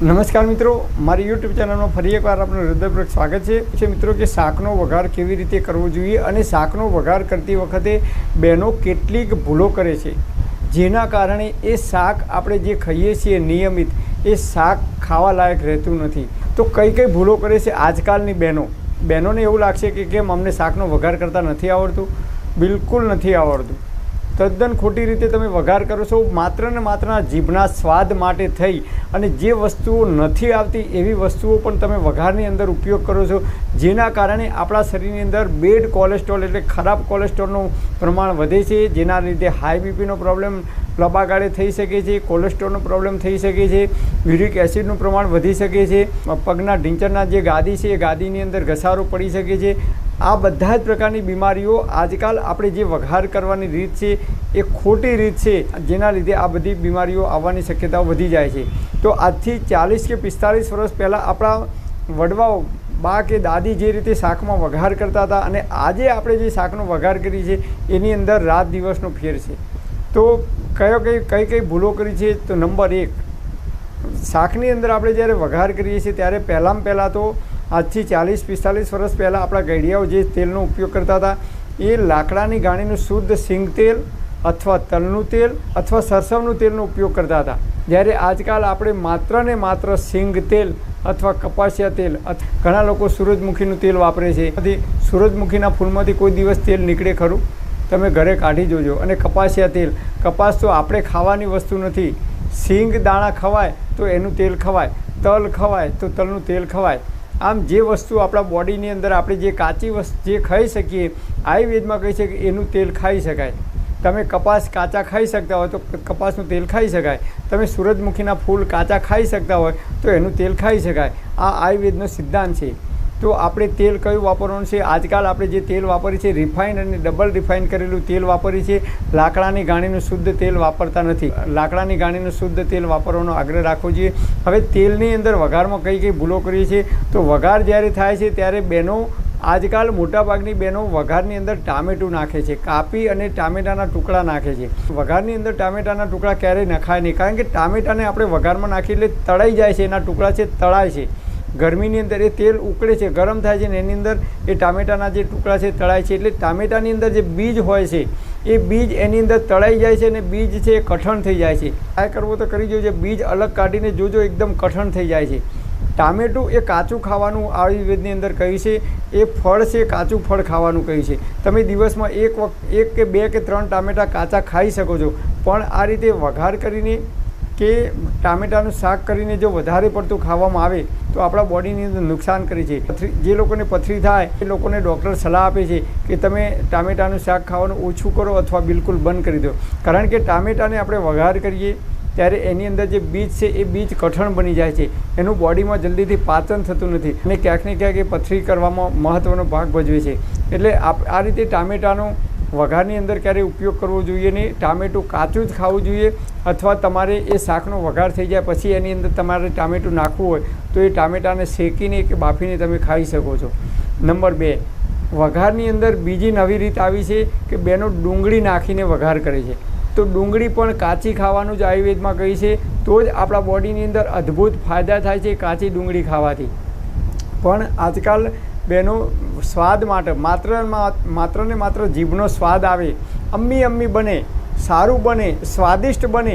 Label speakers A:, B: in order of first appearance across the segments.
A: નમસ્કાર મિત્રો, મારી યુટ્યુબ ચેનલમાં ફરી એકવાર આપનું હૃદયપૂર્વક સ્વાગત છે મિત્રો કે શાકનો વઘાર કેવી રીતે કરવો જોઈએ અને શાકનો વઘાર કરતી વખતે બહેનો કેટલીક ભૂલો કરે છે, જેના કારણે એ શાક આપણે જે ખાઈએ છીએ નિયમિત એ શાક ખાવા લાયક રહેતું નથી. તો કઈ કઈ ભૂલો કરે છે આજકાલની બહેનોને એવું લાગશે કે કેમ અમને શાકનો વઘાર કરતાં નથી આવડતું. બિલકુલ નથી આવડતું. તદ્દન ખોટી રીતે તમે વઘાર કરો છો, માત્ર ને માત્ર જીભના સ્વાદ માટે થઈ અને જે વસ્તુઓ નથી આવતી એવી વસ્તુઓ પણ તમે વઘારની અંદર ઉપયોગ કરો છો, જેના કારણે આપણા શરીરની અંદર બેડ કોલેસ્ટ્રોલ એટલે ખરાબ કોલેસ્ટ્રોલનું પ્રમાણ વધે છે, જેના લીધે હાઈ બીપીનો પ્રોબ્લેમ લંબાગાળે થઈ શકે છે, કોલેસ્ટ્રોલનો પ્રોબ્લેમ થઈ શકે છે, યુરિક એસિડનું પ્રમાણ વધી શકે છે, પગના ઢીંચણના જે ગાદી છે એ ગાદીની અંદર ઘસારો પડી શકે છે. આ બધા જ પ્રકારની બીમારીઓ આજકાલ આપણે જે વઘાર કરવાની રીત છે એ ખોટી રીત છે, જેના લીધે આ બધી બીમારીઓ આવવાની શક્યતાઓ વધી જાય છે. તો આજથી 40 કે 45 વર્ષ પહેલાં આપણા વડવાઓ બા કે દાદી જે રીતે શાકમાં વઘાર કરતા હતા અને આજે આપણે જે શાકનો વઘાર કરીએ છીએ એની અંદર રાત દિવસનો ફેર છે. તો કઈ કઈ ભૂલો કરી છે? તો નંબર 1, શાકની અંદર આપણે જ્યારે વઘાર કરીએ છીએ ત્યારે પહેલાં તો આજથી 40-45 વર્ષ પહેલાં આપણા ગઢિયાઓ જે તેલનો ઉપયોગ કરતા હતા એ લાકડાની ગાણીનું શુદ્ધ સિંગ તેલ અથવા તલનું તેલ અથવા સરસવનું તેલનો ઉપયોગ કરતા હતા, જ્યારે આજકાલ આપણે માત્ર ને માત્ર સિંગ તેલ અથવા કપાસિયા તેલ, ઘણા લોકો સૂરજમુખીનું તેલ વાપરે છે. સૂરજમુખીના ફૂલમાંથી કોઈ દિવસ તેલ નીકળે ખરું? તમે ઘરે કાઢી જોજો. અને કપાસિયા તેલ, કપાસ તો આપણે ખાવાની વસ્તુ નથી. સિંગ દાણા ખવાય તો એનું તેલ ખવાય, તલ ખવાય તો તલનું તેલ ખવાય. આમ જે વસ્તુ આપણા બોડીની અંદર આપણે જે કાચી વસ્તુ જે ખાઈ શકીએ, આયુર્વેદમાં કહે છે કે એનું તેલ ખાઈ શકાય. તમે કપાસ કાચા ખાઈ શકતા હોય તો કપાસનું તેલ ખાઈ શકાય. તમે સૂરજમુખીના ફૂલ કાચા ખાઈ શકતા હોય તો એનું તેલ ખાઈ શકાય. આ આયુર્વેદનો સિદ્ધાંત છે. તો આપણે તેલ કયું વાપરવાનું છે? આજકાલ આપણે જે તેલ વાપરીએ છીએ રિફાઇન્ડ અને ડબલ રિફાઇન કરેલું તેલ વાપરીએ છીએ. લાકડાની ગાણીનું શુદ્ધ તેલ વાપરતા નથી. લાકડાની ગાણીનું શુદ્ધ તેલ વાપરવાનો આગ્રહ રાખવો જોઈએ. હવે તેલની અંદર વઘારમાં કઈ ભૂલો કરીએ છીએ? તો વઘાર જ્યારે થાય છે ત્યારે બહેનો આજકાલ મોટાભાગની બહેનો વઘારની અંદર ટામેટું નાખે છે, કાપી અને ટામેટાના ટુકડા નાખે છે. વઘારની અંદર ટામેટાના ટુકડા ક્યારેય નખાય નહીં, કારણ કે ટામેટાને આપણે વઘારમાં નાખીએ એટલે તળાઈ જાય છે, એના ટુકડા છે તળાય છે. ગરમીની અંદર એ તેલ ઉકળે છે, ગરમ થાય છે ને એની અંદર એ ટામેટાના જે ટુકડા છે તળાય છે, એટલે ટામેટાની અંદર જે બીજ હોય છે એ બીજ એની અંદર તળાઈ જાય છે અને બીજ છે એ કઠણ થઈ જાય છે. ટ્રાય કરવો તો કરી જોજો, બીજ અલગ કાઢીને જોજો, એકદમ કઠણ થઈ જાય છે. ટામેટું એ કાચું ખાવાનું આયુર્વેદની અંદર કહ્યું છે. એ ફળ છે, કાચું ફળ ખાવાનું કહ્યું છે. તમે દિવસમાં એક કે 2 કે 3 ટામેટા કાચા ખાઈ શકો છો, પણ આ રીતે વઘાર કરીને કે ટામેટાનું શાક કરીને જો વધારે પડતું ખાવામાં આવે તો આપણા બોડીની અંદર નુકસાન કરે છે. જે લોકોને પથરી થાય એ લોકોને ડૉક્ટર સલાહ આપે છે કે તમે ટામેટાનું શાક ખાવાનું ઓછું કરો અથવા બિલકુલ બંધ કરી દો, કારણ કે ટામેટાને આપણે વઘાર કરીએ ત્યારે એની અંદર જે બીજ છે એ બીજ કઠણ બની જાય છે, એનું બોડીમાં જલ્દીથી પાચન થતું નથી અને ક્યાંક ને ક્યાંક એ પથરી કરવામાં મહત્ત્વનો ભાગ ભજવે છે. એટલે આ રીતે ટામેટાનો વઘારની અંદર ક્યારેય ઉપયોગ કરવો જોઈએ નહીં. ટામેટું કાચું જ ખાવું જોઈએ, અથવા તમારે એ શાકનો વઘાર થઈ જાય પછી એની અંદર તમારે ટામેટું નાખવું હોય તો એ ટામેટાને શેકીને કે બાફીને તમે ખાઈ શકો છો. નંબર 2, વઘારની અંદર બીજી નવી રીત આવી છે કે બહેનો ડુંગળી નાખીને વઘાર કરે છે. તો ડુંગળી પણ કાચી ખાવાનું જ આયુર્વેદમાં કહી છે, તો જ આપણા બોડીની અંદર અદ્ભુત ફાયદા થાય છે કાચી ડુંગળી ખાવાથી. પણ આજકાલ બહેનો સ્વાદ માટે માત્ર ને માત્ર જીભનો સ્વાદ આવે, અમ્મી બને, સારું બને, સ્વાદિષ્ટ બને,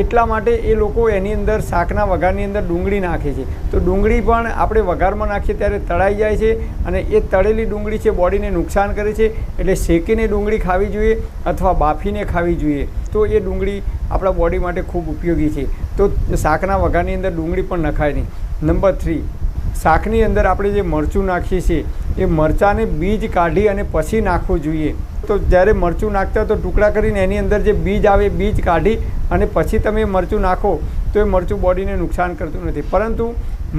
A: એટલા માટે એ લોકો એની અંદર શાકના વઘારની અંદર ડુંગળી નાખે છે. તો ડુંગળી પણ આપણે વઘારમાં નાખીએ ત્યારે તળાઈ જાય છે અને એ તળેલી ડુંગળી છે બોડીને નુકસાન કરે છે. એટલે શેકીને ડુંગળી ખાવી જોઈએ અથવા બાફીને ખાવી જોઈએ, તો એ ડુંગળી આપણા બોડી માટે ખૂબ ઉપયોગી છે. તો શાકના વઘારની અંદર ડુંગળી પણ નખાય નહીં. નંબર 3, શાકની અંદર આપણે જે મરચું નાખીએ છીએ એ મરચાંને બીજ કાઢી અને પછી નાખવું જોઈએ. તો જ્યારે મરચું નાખતા તો ટુકડા કરીને એની અંદર જે બીજ આવે બીજ કાઢી અને પછી તમે મરચું નાખો તો એ મરચું બોડીને નુકસાન કરતું નથી. પરંતુ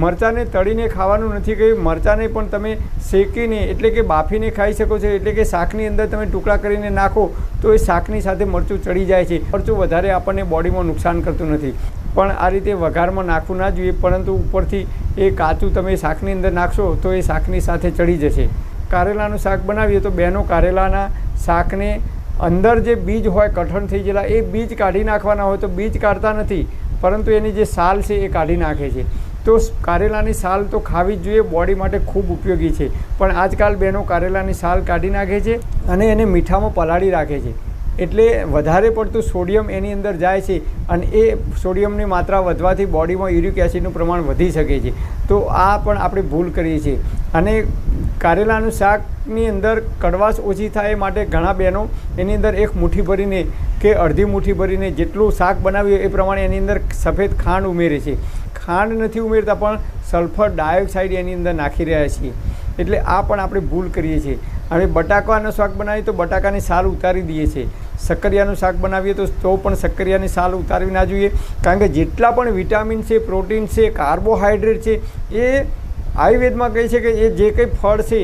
A: મરચાંને તળીને ખાવાનું નથી કહ્યું, મરચાંને પણ તમે શેકીને એટલે કે બાફીને ખાઈ શકો છો. એટલે કે શાકની અંદર તમે ટુકડા કરીને નાખો તો એ શાકની સાથે મરચું ચડી જાય છે. મરચું વધારે આપણને બોડીમાં નુકસાન કરતું નથી. પણ આ રીતે વઘારમાં નાખવું ના જોઈએ, પરંતુ ઉપરથી એ કાચું તમે શાકની અંદર નાખશો તો એ શાકની સાથે ચડી જશે. કારેલાનું શાક બનાવીએ તો બહેનો કારેલાના શાકને અંદર જે બીજ હોય કઠણ થઈ ગયેલા એ બીજ કાઢી નાખવાના હોય તો બીજ કાઢતા નથી, પરંતુ એની જે છાલ છે એ કાઢી નાખે છે. તો કારેલાની છાલ તો ખાવી જ જોઈએ, બોડી માટે ખૂબ ઉપયોગી છે. પણ આજકાલ બહેનો કારેલાની છાલ કાઢી નાખે છે અને એને મીઠામાં પલાળી રાખે છે, એટલે વધારે પડતું સોડિયમ એની અંદર જાય છે અને એ સોડિયમની માત્રા વધવાથી બોડીમાં યુરિક એસિડનું પ્રમાણ વધી શકે છે. તો આ પણ આપણે ભૂલ કરીએ છીએ. અને કારેલાનું શાકની અંદર કડવાશ ઓછી થાય એ માટે ઘણા બહેનો એની અંદર એક મુઠ્ઠી ભરીને કે અડધી મુઠ્ઠી ભરીને જેટલું શાક બનાવ્યું એ પ્રમાણે એની અંદર સફેદ ખાંડ ઉમેરે છે. ખાંડ નથી ઉમેરતા પણ સલ્ફર ડાયોક્સાઇડ એની અંદર નાખી રહ્યા છીએ, એટલે આ પણ આપણે ભૂલ કરીએ છીએ. હવે બટાકાનું શાક બનાવીએ તો બટાકાની છાલ ઉતારી દઈએ છીએ. શક્કરિયાનું શાક બનાવીએ તો પણ શક્કરિયાની છાલ ઉતારવી ના જોઈએ, કારણ કે જેટલા પણ વિટામિન છે, પ્રોટીન છે, કાર્બોહાઈડ્રેટ છે, એ આયુર્વેદમાં કહે છે કે એ જે કંઈ ફળ છે,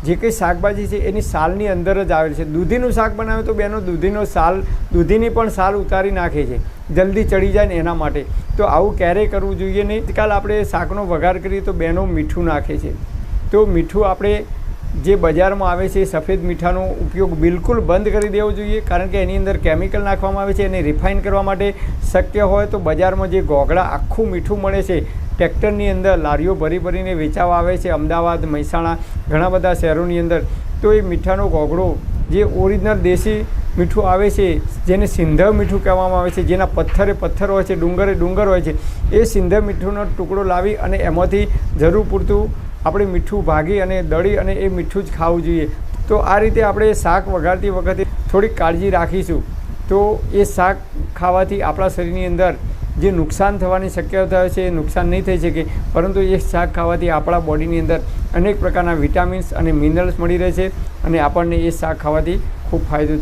A: જે કંઈ શાકભાજી છે એની છાલની અંદર જ આવેલ છે. દૂધીનું શાક બનાવે તો બેનો દૂધીની પણ છાલ ઉતારી નાખે છે, જલ્દી ચડી જાય ને એના માટે. તો આવું ક્યારેય કરવું જોઈએ નહીં. આજકાલ આપણે શાકનો વઘાર કરીએ તો બેનો મીઠું નાખે છે. તો મીઠું આપણે જે બજારમાં આવે છે સફેદ મીઠાનો ઉપયોગ બિલકુલ બંધ કરી દેવો જોઈએ, કારણ કે એની અંદર કેમિકલ નાખવામાં આવે છે. એને રિફાઇન કરવા માટે શક્ય હોય તો બજારમાં જે ગોગળા આખું મીઠું મળે છે, ટ્રેક્ટરની અંદર લારીઓ ભરીને વેચાવા આવે છે, અમદાવાદ, મહેસાણા, ઘણા બધા શહેરોની અંદર. તો એ મીઠાનો ગોગળો જે ઓરિજિનલ દેશી મીઠું આવે છે, જેને સિંધવ મીઠું કહેવામાં આવે છે, જેના પથ્થર હોય છે, ડુંગર હોય છે, એ સિંધવ મીઠુંનો ટુકડો લાવી અને એમાંથી જરૂર પૂરતું આપણે મીઠું ભાગી અને દળી અને એ મીઠું જ ખાવું જોઈએ. તો આ રીતે આપણે શાક વઘારતી વખતે થોડીક કાળજી રાખીશું તો એ શાક ખાવાથી આપણા શરીરની અંદર જે નુકસાન થવાની શક્યતા છે એ નુકસાન નહીં થઈ શકે, પરંતુ એ શાક ખાવાથી આપણા બોડીની અંદર અનેક પ્રકારના વિટામિન્સ અને મિનરલ્સ મળી રહે છે અને આપણને એ શાક ખાવાથી ખૂબ ફાયદો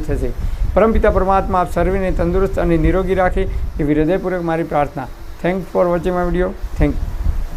A: થશે. પરમપિતા પરમાત્મા આપ સર્વેને તંદુરસ્ત અને નિરોગી રાખે એવી હૃદયપૂર્વક મારી પ્રાર્થના. Thanks for watching my video. Thank you.